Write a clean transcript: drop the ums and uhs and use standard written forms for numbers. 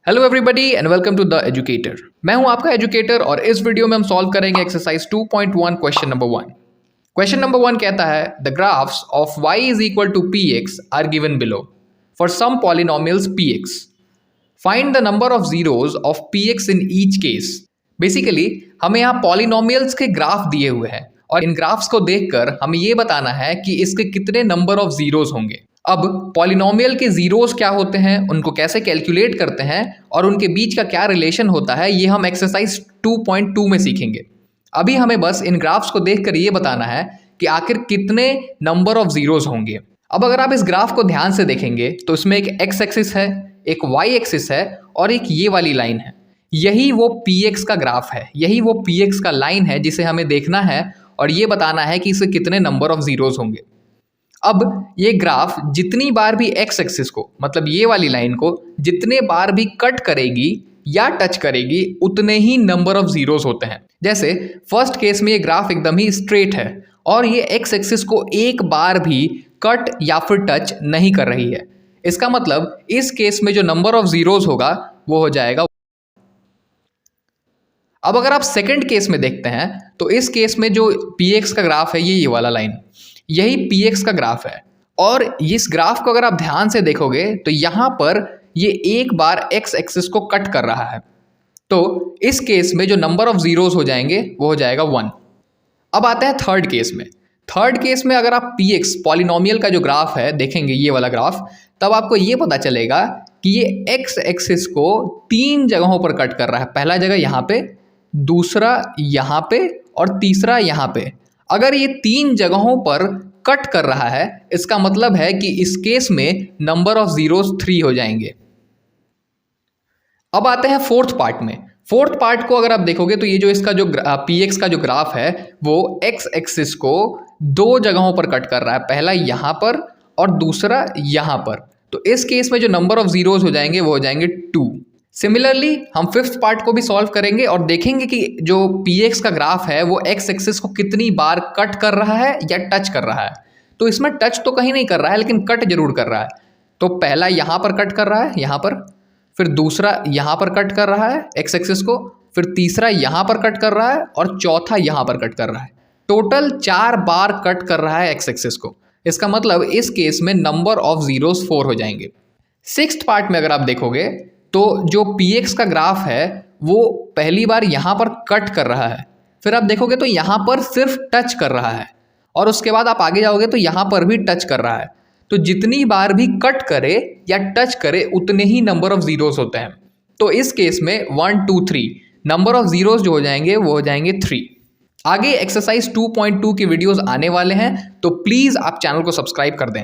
Hello everybody and welcome to the educator. मैं हूं आपका एजुकेटर और इस वीडियो में हम सॉल्व करेंगे exercise 2.1 question number 1। Question number 1 कहता है the graphs of y is equal to px are given below for some polynomials px। Find the number of zeros of px in each case. Basically हमें यहाँ polynomials के graph दिए हुए हैं और इन graphs को देखकर हमें ये बताना है कि इसके कितने नंबर ऑफ जीरोज होंगे। अब पॉलिनोमियल के जीरोस क्या होते हैं, उनको कैसे कैलकुलेट करते हैं और उनके बीच का क्या रिलेशन होता है, ये हम एक्सरसाइज 2.2 में सीखेंगे। अभी हमें बस इन ग्राफ्स को देखकर ये बताना है कि आखिर कितने नंबर ऑफ जीरोस होंगे। अब अगर आप इस ग्राफ को ध्यान से देखेंगे तो इसमें एक एक्स एक्सिस है, एक वाई एक्सिस है और एक ये वाली लाइन है। यही वो px का ग्राफ है, यही वो px का लाइन है जिसे हमें देखना है और ये बताना है कि इसे कितने नंबर ऑफ जीरोस होंगे। अब ये ग्राफ जितनी बार भी एक्स एक्सिस को, मतलब ये वाली लाइन को जितने बार भी कट करेगी या टच करेगी उतने ही नंबर ऑफ जीरोस होते हैं। जैसे फर्स्ट केस में ये ग्राफ एकदम ही स्ट्रेट है और ये एक्स एक्सिस को एक बार भी कट या फिर टच नहीं कर रही है। इसका मतलब इस केस में जो नंबर ऑफ जीरोस होगा वो हो जाएगा। अब अगर आप सेकंड केस में देखते हैं तो इस केस में जो px का ग्राफ है ये वाला लाइन, यही px का ग्राफ है और इस ग्राफ को अगर आप ध्यान से देखोगे तो यहाँ पर ये एक बार x एक्सिस को कट कर रहा है। तो इस केस में जो नंबर ऑफ जीरोस हो जाएंगे वो हो जाएगा 1। अब आते हैं थर्ड केस में। थर्ड केस में अगर आप px पॉलिनोमियल का जो ग्राफ है देखेंगे, ये वाला ग्राफ, तब आपको ये पता चलेगा कि ये x एक्सिस को 3 जगहों पर कट कर रहा है। पहला जगह यहाँ पे, दूसरा यहाँ पे और तीसरा यहाँ पे। अगर ये 3 जगहों पर कट कर रहा है इसका मतलब है कि इस केस में नंबर ऑफ जीरोस 3 हो जाएंगे। अब आते हैं फोर्थ पार्ट में। फोर्थ पार्ट को अगर आप देखोगे तो ये जो इसका जो px का जो ग्राफ है वो x एक्सिस को 2 जगहों पर कट कर रहा है, पहला यहाँ पर और दूसरा यहाँ पर। तो इस केस में जो नंबर ऑफ जीरोस हो जाएंगे वो हो जाएंगे 2। सिमिलरली हम फिफ्थ पार्ट को भी सॉल्व करेंगे और देखेंगे कि जो px का ग्राफ है वो x एक्सिस को कितनी बार कट कर रहा है या टच कर रहा है। तो इसमें टच तो कहीं नहीं कर रहा है लेकिन कट जरूर कर रहा है। तो पहला यहाँ पर कट कर रहा है, यहाँ पर, फिर दूसरा यहाँ पर कट कर रहा है x एक्सिस को, फिर तीसरा यहाँ पर कट कर रहा है और चौथा यहाँ पर कट कर रहा है। टोटल 4 बार कट कर रहा है x एक्सिस को। इसका मतलब इस केस में नंबर ऑफ जीरोस 4 हो जाएंगे। सिक्स्थ पार्ट में अगर आप देखोगे तो जो px का ग्राफ है वो पहली बार यहाँ पर कट कर रहा है, फिर आप देखोगे तो यहाँ पर सिर्फ टच कर रहा है और उसके बाद आप आगे जाओगे तो यहाँ पर भी टच कर रहा है। तो जितनी बार भी कट करे या टच करे उतने ही नंबर ऑफ जीरोस होते हैं। तो इस केस में 1 2 3 नंबर ऑफ जीरोस जो हो जाएंगे वो हो जाएंगे 3। आगे एक्सरसाइज 2.2 की वीडियोस आने वाले हैं तो प्लीज़ आप चैनल को सब्सक्राइब कर दें।